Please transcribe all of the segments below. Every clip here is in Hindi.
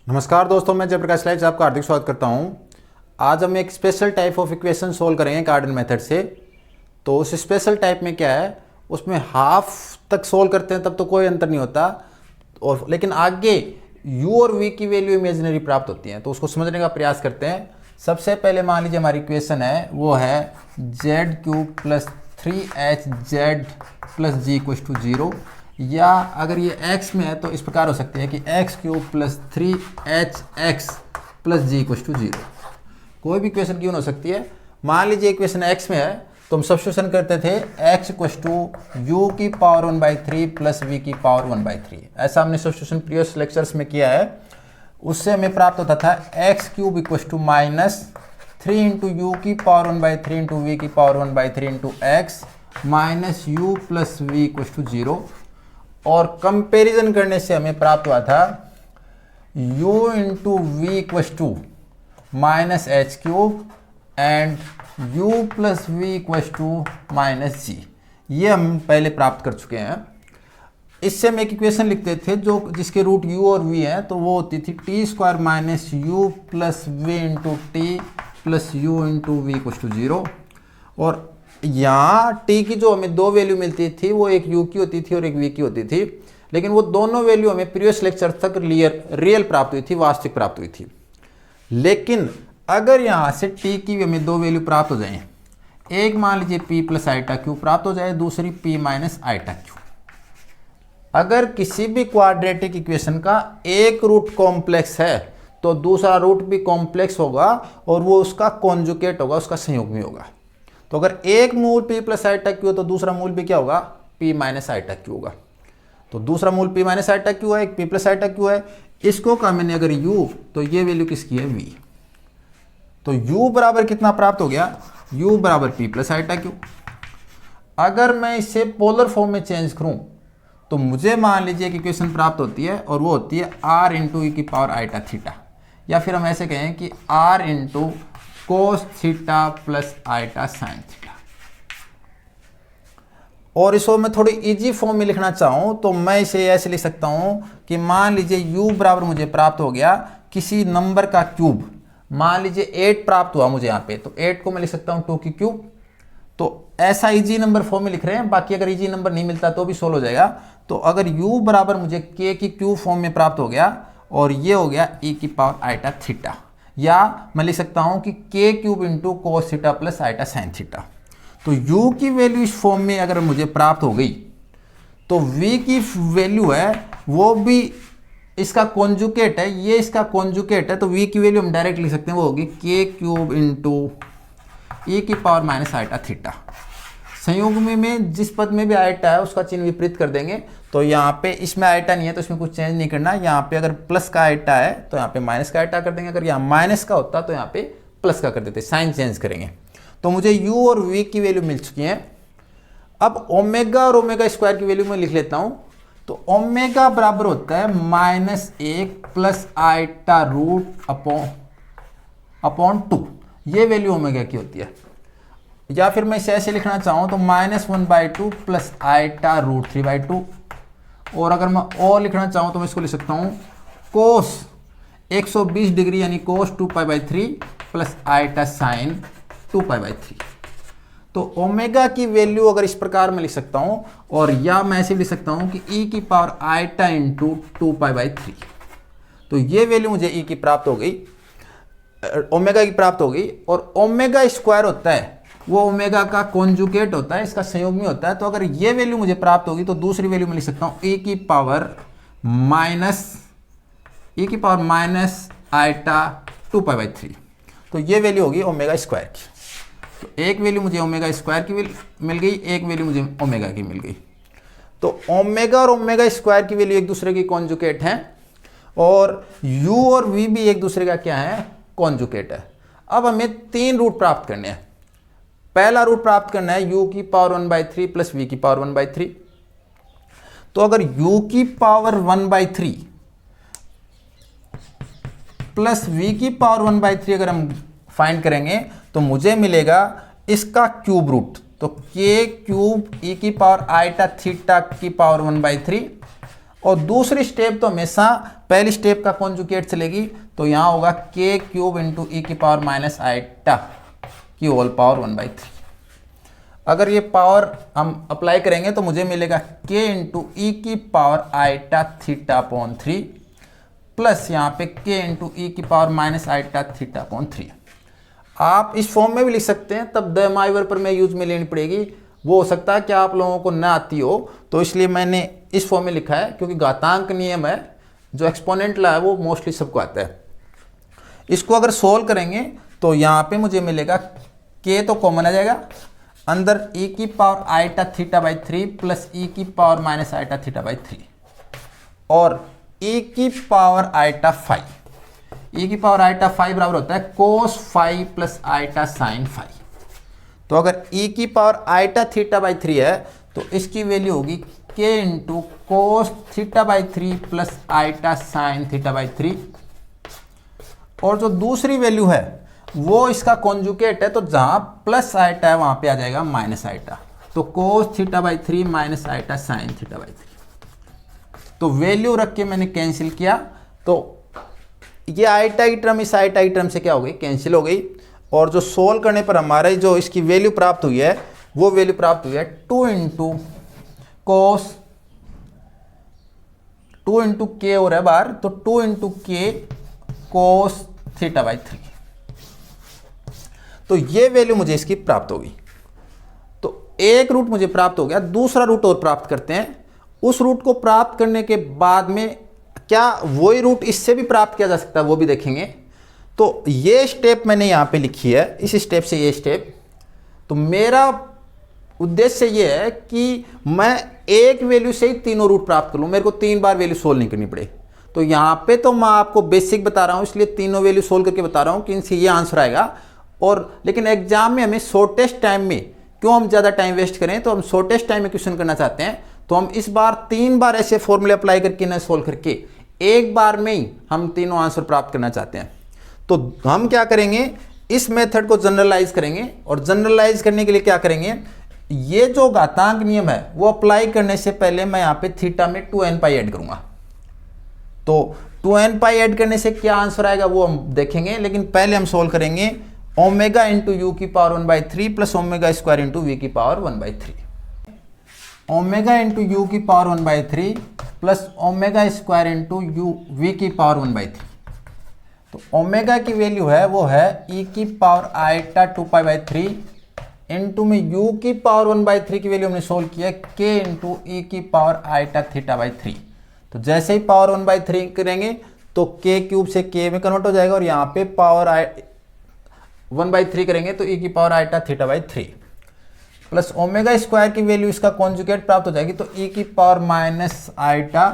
नमस्कार दोस्तों, मैं जयप्रकाश लाइव से आपका हार्दिक स्वागत करता हूं। आज हम एक special type of equation solve करेंगे कार्डन मेथड से। तो उस स्पेशल टाइप में क्या है, उसमें हाफ तक सोल्व करते हैं तब तो कोई अंतर नहीं होता, और लेकिन आगे u और v की वैल्यू इमेजिनरी प्राप्त होती है। तो उसको समझने का प्रयास करते हैं। सबसे पहले मान लीजिए हमारी इक्वेशन है वो है z³ + 3hz + g = 0, या अगर ये x में है तो इस प्रकार हो सकती है कि x³ + 3hx + g = 0। कोई भी इक्वेशन क्यों हो सकती है। मान लीजिए इक्वेशन x में है तो हम सब्स्टिट्यूशन करते थे x = u⁻⁴ + v⁻⁴। ऐसा हमने सब्स्टिट्यूशन प्रीवियस लेक्चर्स में किया है। उससे हमें प्राप्त होता था x³ = -3 × u⁻⁴ × v⁻⁴ × x - u + v = 0। और कंपैरिजन करने से हमें प्राप्त हुआ था u × v = -h³ and u + v = -g। ये हम पहले प्राप्त कर चुके हैं। इससे हम एक इक्वेशन लिखते थे जो जिसके रूट u और v हैं, तो वो होती थी t² - u + v × t + u × v = 0। और यहाँ t की जो हमें दो वैल्यू मिलती थी वो एक u की होती थी और एक v की होती थी, लेकिन वो दोनों वैल्यू हमें प्रीवियस लेक्चर तक रियल प्राप्त हुई थी, वास्तविक प्राप्त हुई थी। लेकिन अगर यहाँ से t की हमें दो वैल्यू प्राप्त हो जाए, एक मान लीजिए p + i⁻³ प्राप्त हो जाए, दूसरी p - i⁻³। अगर किसी भी क्वाड्रेटिक इक्वेशन का एक रूट कॉम्प्लेक्स है तो दूसरा रूट भी कॉम्प्लेक्स होगा और वो उसका कॉन्जुगेट होगा, उसका संयुग्मी होगा। तो अगर एक मूल p + i⁻³ हो तो दूसरा मूल भी क्या होगा, p - i⁻³ होगा। तो दूसरा मूल p - i⁻² है, एक p + i⁻² है। इसको कहा मैंने अगर u, तो ये वैल्यू किसकी है, v। तो u बराबर कितना प्राप्त हो गया, u बराबर p + i⁻²। अगर मैं इसे पोलर फॉर्म में चेंज करूं तो मुझे मान लीजिए कि इक्वेशन प्राप्त होती है और वो होती है r × e⁻θ, या फिर हम ऐसे कहें कि r × cos θ + i sin θ। और इसको मैं थोड़ी इजी फॉर्म में लिखना चाहूँ तो मैं इसे ऐसे लिख सकता हूँ कि मान लीजिए u बराबर मुझे प्राप्त हो गया किसी नंबर का क्यूब। मान लीजिए 8 प्राप्त हुआ मुझे यहाँ पे, तो 8 को मैं लिख सकता हूँ 2 की क्यूब। तो ऐसा इजी नंबर फॉर्म में लिख रहे हैं, बाकी अगर इजी नंबर नहीं मिलता तो भी सोल्व हो जाएगा। तो अगर u बराबर मुझे k की क्यूब फॉर्म में प्राप्त हो गया और ये हो गया e⁻θ, या मैं लिख सकता हूं कि k³ × cos θ + i sin θ। तो u की वैल्यू इस फॉर्म में अगर मुझे प्राप्त हो गई तो v की वैल्यू है वो भी इसका कॉन्जुगेट है, ये इसका कॉन्जुगेट है। तो v की वैल्यू हम डायरेक्ट लिख सकते हैं, वो होगी k³ × e⁻⁻θ। संयुग्मी में जिस पद में भी आयटा है उसका चिन्ह विपरीत कर देंगे। तो यहाँ पे इसमें आयटा नहीं है तो इसमें कुछ चेंज नहीं करना। यहाँ पे अगर प्लस का आयटा है तो यहाँ पे माइनस का आयटा कर देंगे, अगर यहाँ माइनस का होता तो यहाँ पे प्लस का कर देते, साइन चेंज करेंगे। तो मुझे u और v की वैल्यू मिल चुकी है। अब ओमेगा और ओमेगा² की वैल्यू मैं लिख लेता हूँ। तो ओमेगा बराबर होता है -1 + i⁻√/2। ये वैल्यू ओमेगा की होती है। या फिर मैं इसे ऐसे लिखना चाहूँ तो -1/2 + i⁻√3/2। और अगर मैं और लिखना चाहूँ तो मैं इसको लिख सकता हूँ cos 120 डिग्री यानी cos 2π/3 + i sin 2π/3। तो ओमेगा की वैल्यू अगर इस प्रकार मैं लिख सकता हूँ, और या मैं ऐसे लिख सकता हूँ कि e⁻i × 2π/3। तो ये वैल्यू मुझे e की प्राप्त हो गई, ओमेगा की प्राप्त हो गई। और ओमेगा² होता है वो ओमेगा का कॉन्जुगेट होता है, इसका संयुग्मी होता है। तो अगर ये वैल्यू मुझे प्राप्त होगी तो दूसरी वैल्यू मैं लिख सकता हूँ e⁻⁻i⁻2π/3। तो ये वैल्यू होगी ओमेगा² की। तो एक वैल्यू मुझे ओमेगा² की मिल गई, एक वैल्यू मुझे ओमेगा की मिल गई। तो ओमेगा और ओमेगा² की वैल्यू एक दूसरे की कॉन्जुगेट हैं, और u और v भी एक दूसरे का क्या है, कॉन्जुगेट है। अब हमें 3 रूट प्राप्त करने हैं। पहला रूट प्राप्त करना है u⁻⁴ + v⁻⁴। तो अगर u⁻⁴ + v⁻⁴ अगर हम फाइंड करेंगे तो मुझे मिलेगा इसका क्यूब रूट। तो k³ e⁻⁻θ⁻⁴ और दूसरी स्टेप तो हमेशा पहली स्टेप का कॉन्जुगेट चलेगी, तो यहाँ होगा के क्यूब इंटू ई की पावर माइनस आइटा की होल पावर 1/3। अगर ये पावर हम अप्लाई करेंगे तो मुझे मिलेगा के इंटू ई की power iota theta upon 3 plus यहाँ पे के इंटू ई की power minus iota theta upon 3। आप इस फॉर्म में भी लिख सकते हैं, तब द माइवर पर मैं यूज में लेनी पड़ेगी। वो हो सकता है कि आप लोगों को ना आती हो, तो इसलिए मैंने इस फॉर्म में लिखा है, क्योंकि घातांक नियम है, जो एक्सपोनेंट ला है वो मोस्टली सबको आता है। इसको अगर सोल्व करेंगे तो यहाँ पे मुझे मिलेगा के तो कॉमन आ जाएगा, अंदर ई की power iota theta by 3 plus e की power minus iota theta by 3 और ई की पावर आइटा 5। ई की पावर आइटा 5 बराबर होता है कोस 5 प्लस आइटा साइन 5। तो अगर ई की पावर आइटा थीटा बाई 3 है तो इसकी वैल्यू होगी K into cos theta by 3 plus iota sine theta by 3। और जो दूसरी वैल्यू है वो इसका कॉन्जुगेट है, तो जहां प्लस आइटा है वहां पे आ जाएगा माइनस आइटा, तो cos theta by 3 minus iota sine theta by 3। तो वैल्यू रख के मैंने कैंसिल किया, तो ये आइटा की टर्म इस आइटा की टर्म से क्या हो गई, कैंसिल हो गई। और जो सोल्व करने पर हमारा जो इसकी वैल्यू प्राप्त हुई है वो वैल्यू प्राप्त हुई है 2 इंटू कोस 2 इंटू के हो रहा है बार, तो 2 इंटू के कोस थीटा बाई 3। तो ये वैल्यू मुझे इसकी प्राप्त होगी। तो एक रूट मुझे प्राप्त हो गया, दूसरा रूट और प्राप्त करते हैं। उस रूट को प्राप्त करने के बाद में क्या वही रूट इससे भी प्राप्त किया जा सकता है, वो भी देखेंगे। तो ये स्टेप मैंने यहाँ पे लिखी है, इस स्टेप से ये स्टेप। तो मेरा उद्देश्य ये है कि मैं एक वैल्यू से ही तीनों रूट प्राप्त कर लूँ, मेरे को 3 बार वैल्यू सोल्व नहीं करनी पड़े। तो यहाँ पे तो मैं आपको बेसिक बता रहा हूँ, इसलिए तीनों वैल्यू सोल्व करके बता रहा हूँ कि इनसे ये आंसर आएगा। और लेकिन एग्जाम में हमें शॉर्टेस्ट टाइम में, क्यों हम ज़्यादा टाइम वेस्ट करें, तो हम शॉर्टेस्ट टाइम में क्वेश्चन करना चाहते हैं। तो हम इस बार 3 बार ऐसे फॉर्मूले अप्लाई करके ना सोल्व करके एक बार में ही हम तीनों आंसर प्राप्त करना चाहते हैं। तो हम क्या करेंगे, इस मेथड को जनरलाइज करेंगे। और जनरलाइज करने के लिए क्या करेंगे, ये जो घातांक नियम है वो अप्लाई करने से पहले मैं यहाँ पे थीटा में 2n पाई ऐड करूंगा। तो 2n पाई ऐड करने से क्या आंसर आएगा वो हम देखेंगे, लेकिन पहले हम सोल्व करेंगे ओमेगा इंटू यू की power 1/3 plus omega square into v की पावर 1/3। ओमेगा इंटू यू की power 1/3 plus omega square into u v की पावर 1/3। तो ओमेगा की वैल्यू है वो है ई की पावर आइटा 2π/3 इंटू में यू की पावर 1/3 की वैल्यू हमने सोल्व किया के इंटू ई की पावर आइटा थीटा बाई 3। तो जैसे ही पावर 1/3 करेंगे तो के क्यूब से के में कन्वर्ट हो जाएगा, और यहाँ पे पावर 1/3 करेंगे तो ई की power iota theta by 3 plus omega square की वैल्यू इसका कॉन्जुगेट प्राप्त हो जाएगी, तो ई की पावर माइनस आइटा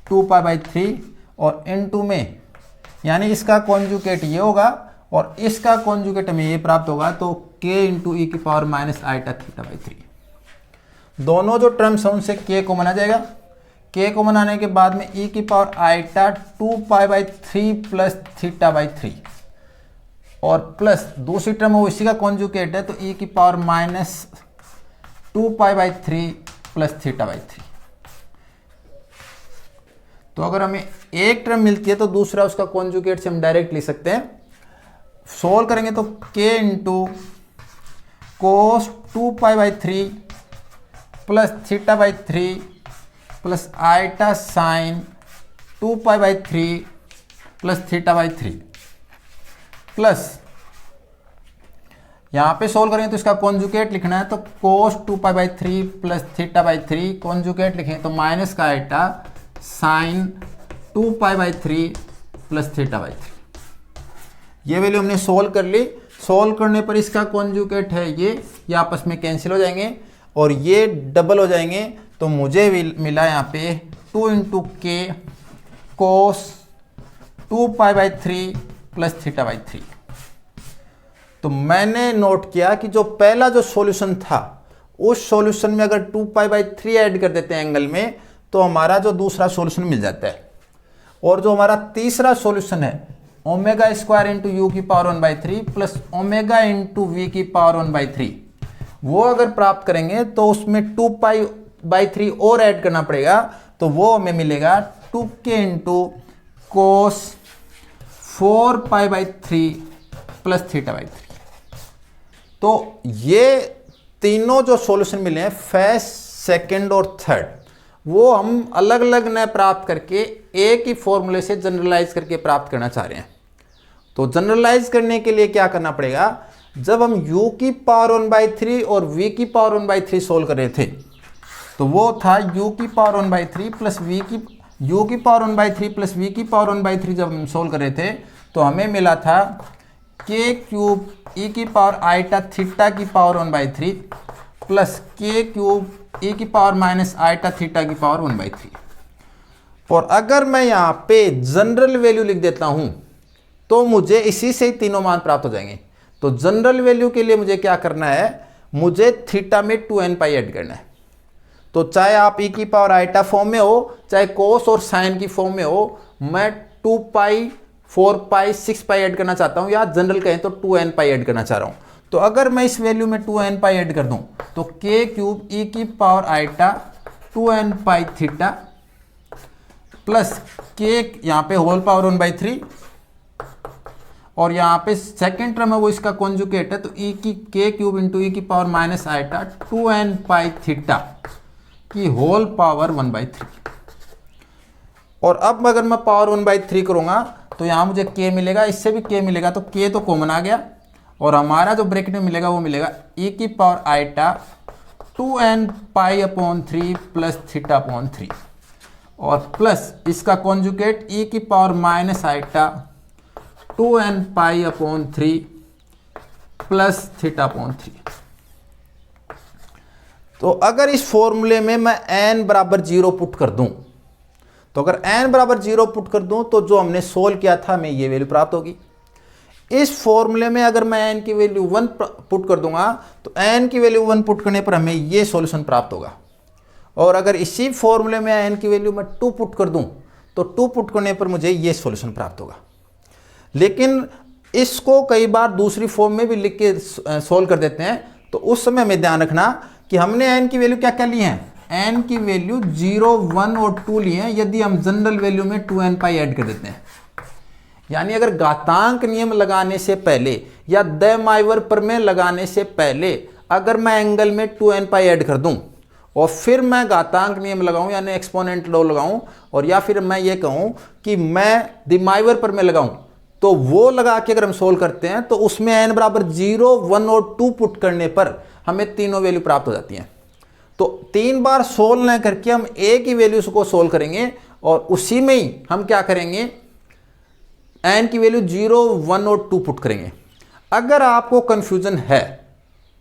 2π/3 और इनटू में यानी इसका कॉन्जुगेट ये होगा और इसका कॉन्जुगेट हमें ये प्राप्त होगा, तो के इंटू ई की power minus iota theta by 3। दोनों जो टर्म्स हैं उनसे के कॉमन आ जाएगा। के कॉमन आने के बाद में ई की power iota 2π/3 plus theta by 3 और प्लस दूसरी टर्म वो इसी का कॉन्जुगेट है, तो ई की power minus 2π/3 plus theta by 3। तो अगर हमें एक टर्म मिलती है तो दूसरा उसका कॉन्जुगेट से हम डायरेक्ट लिख सकते हैं। सोल्व करेंगे तो k into cos 2π/3 plus theta by 3 plus iota sine 2π/3 plus theta by 3 plus यहाँ पे सोल्व करेंगे तो इसका कॉन्जुगेट लिखना है, तो cos 2π/3 plus theta by 3 conjugate लिखेंगे तो माइनस का iota sine 2π/3 plus theta by 3। ये वैल्यू हमने सोल्व कर ली। सोल्व करने पर इसका कॉन्जुगेट है ये आपस में कैंसिल हो जाएंगे और ये डबल हो जाएंगे, तो मुझे मिला यहाँ पे 2 इंटू के कोस 2π/3 प्लस थीटा बाई 3। तो मैंने नोट किया कि जो पहला जो सॉल्यूशन था उस सॉल्यूशन में अगर 2π/3 ऐड कर देते हैं एंगल में तो हमारा जो दूसरा सॉल्यूशन मिल जाता है, और जो हमारा तीसरा सॉल्यूशन है ओमेगा स्क्वायर इंटू यू की power 1/3 plus omega into v की पावर 1/3, वो अगर प्राप्त करेंगे तो उसमें 2π/3 और ऐड करना पड़ेगा, तो वो हमें मिलेगा 2k इंटू कोस 4π/3 प्लस θ/3। तो ये तीनों जो सॉल्यूशन मिले हैं फर्स्ट, सेकंड और थर्ड, वो हम अलग अलग न प्राप्त करके एक ही फॉर्मूले से जनरलाइज करके प्राप्त करना चाह रहे हैं। तो जनरलाइज करने के लिए क्या करना पड़ेगा, जब हम u की पावर 1/3 और v की पावर 1/3 सोल्व कर रहे थे, तो वो था u की पावर 1/3 प्लस u की पावर 1/3 प्लस v की पावर 1/3। जब हम सोल्व कर रहे थे तो हमें मिला था k क्यूब e की पावर आइटा थीटा की power 1/3 plus k cube e की पावर माइनस आइटा थीटा की पावर 1/3। और अगर मैं यहाँ पे जनरल वैल्यू लिख देता हूँ तो मुझे इसी से ही तीनों मान प्राप्त हो जाएंगे। तो जनरल वैल्यू के लिए मुझे क्या करना है, मुझे थीटा में 2nπ ऐड करना है। तो चाहे आप e की पावर आइटा फॉर्म में हो, चाहे कोस और साइन की फॉर्म में हो, मैं 2π 4π 6π ऐड करना चाहता हूं, या जनरल कहें तो 2nπ ऐड करना चाह रहा हूं। तो अगर मैं इस वैल्यू में 2nπ ऐड कर दूं तो k क्यूब e की power iota 2nπ theta plus k यहाँ पे होल पावर 1/3 और यहाँ पे सेकेंड टर्म है वो इसका कॉन्जुगेट है, तो e की k क्यूब इंटू e की power minus iota 2nπ theta की होल पावर 1/3। और अब अगर मैं पावर 1/3 करूँगा तो यहाँ मुझे k मिलेगा, इससे भी k मिलेगा, तो k तो कॉमन आ गया और हमारा जो ब्रैकेट में मिलेगा वो मिलेगा e की पावर आइटा 2nπ/3 प्लस θ/3 और प्लस इसका कॉन्जुगेट e की power minus iota 2nπ/3 plus θ/3। तो अगर इस फॉर्मूले में मैं n बराबर 0 पुट कर दूं, तो अगर n बराबर 0 पुट कर दूं तो जो हमने सोल्व किया था हमें ये वैल्यू प्राप्त होगी। इस फॉर्मूले में अगर मैं n की वैल्यू 1 पुट कर दूंगा तो n की वैल्यू 1 पुट करने पर हमें ये सॉल्यूशन प्राप्त होगा। और अगर इसी फॉर्मूले में n की वैल्यू मैं 2 पुट कर दूं तो 2 पुट करने पर मुझे ये सॉल्यूशन प्राप्त होगा। लेकिन इसको कई बार दूसरी फॉर्म में भी लिख के सोल्व कर देते हैं, तो उस समय हमें ध्यान रखना कि हमने n की वैल्यू क्या क्या ली है, n की वैल्यू 0, 1 और 2 लिए हैं। यदि हम जनरल वैल्यू में 2nπ ऐड कर देते हैं, यानी अगर घातांक नियम लगाने से पहले या द माइवर प्रमेय लगाने से पहले अगर मैं एंगल में 2nπ ऐड कर दूं और फिर मैं घातांक नियम लगाऊं यानी एक्सपोनेंट लॉ लगाऊं, और या फिर मैं ये कहूं कि मैं द माइवर प्रमेय लगाऊं, तो वो लगा के अगर हम सोल्व करते हैं तो उसमें n बराबर 0, 1 और 2 पुट करने पर हमें तीनों वैल्यू प्राप्त हो जाती हैं। तो 3 बार सोल्व न करके हम एक ही वैल्यू को सोल्व करेंगे और उसी में ही हम क्या करेंगे, n की वैल्यू 0, 1 और 2 पुट करेंगे। अगर आपको कंफ्यूजन है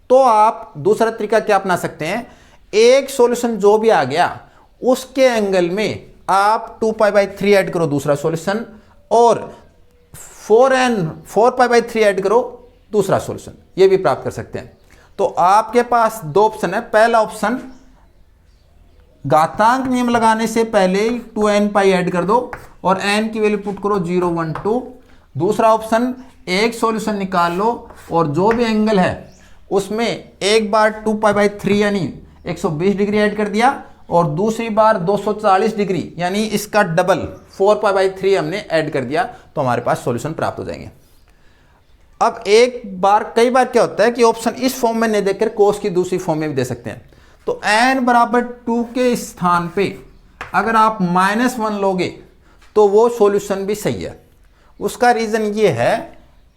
तो आप दूसरा तरीका क्या अपना सकते हैं, एक सॉल्यूशन जो भी आ गया उसके एंगल में आप 2π/3 ऐड करो दूसरा सॉल्यूशन, और 4π/3 ऐड करो दूसरा सॉल्यूशन, ये भी प्राप्त कर सकते हैं। तो आपके पास दो ऑप्शन है। पहला ऑप्शन घातांक नियम लगाने से पहले ही 2nπ ऐड कर दो और n की वैल्यू पुट करो 0, 1, 2। दूसरा ऑप्शन एक सॉल्यूशन निकाल लो और जो भी एंगल है उसमें एक बार 2π/3 यानी 120 डिग्री ऐड कर दिया और दूसरी बार 240 डिग्री यानी इसका डबल 4π/3 हमने ऐड कर दिया, तो हमारे पास सॉल्यूशन प्राप्त हो जाएंगे। अब कई बार क्या होता है कि ऑप्शन इस फॉर्म में नहीं देकर कोस की दूसरी फॉर्म में भी दे सकते हैं। तो n बराबर 2 के स्थान पे अगर आप -1 लोगे तो वो सॉल्यूशन भी सही है। उसका रीजन ये है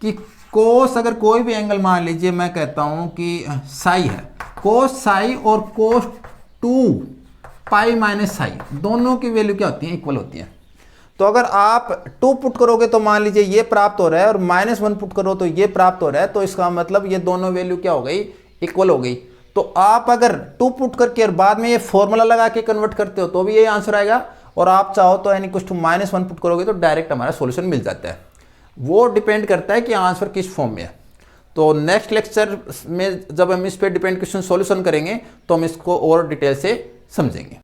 कि कोस, अगर कोई भी एंगल मान लीजिए मैं कहता हूं कि साई है, कोस साई और कोस 2π माइनस साई दोनों की वैल्यू क्या होती है, इक्वल होती है। तो अगर आप 2 पुट करोगे तो मान लीजिए ये प्राप्त हो रहा है और -1 पुट करो तो ये प्राप्त हो रहा है, तो इसका मतलब ये दोनों वैल्यू क्या हो गई, इक्वल हो गई। तो आप अगर 2 पुट करके और बाद में ये फॉर्मूला लगा के कन्वर्ट करते हो तो भी ये आंसर आएगा, और आप चाहो तो n = -1 पुट करोगे तो डायरेक्ट हमारा सॉल्यूशन मिल जाता है। वो डिपेंड करता है कि आंसर किस फॉर्म में है। तो नेक्स्ट लेक्चर में जब हम इस पे डिपेंड क्वेश्चन सॉल्यूशन करेंगे तो हम इसको और डिटेल से समझेंगे।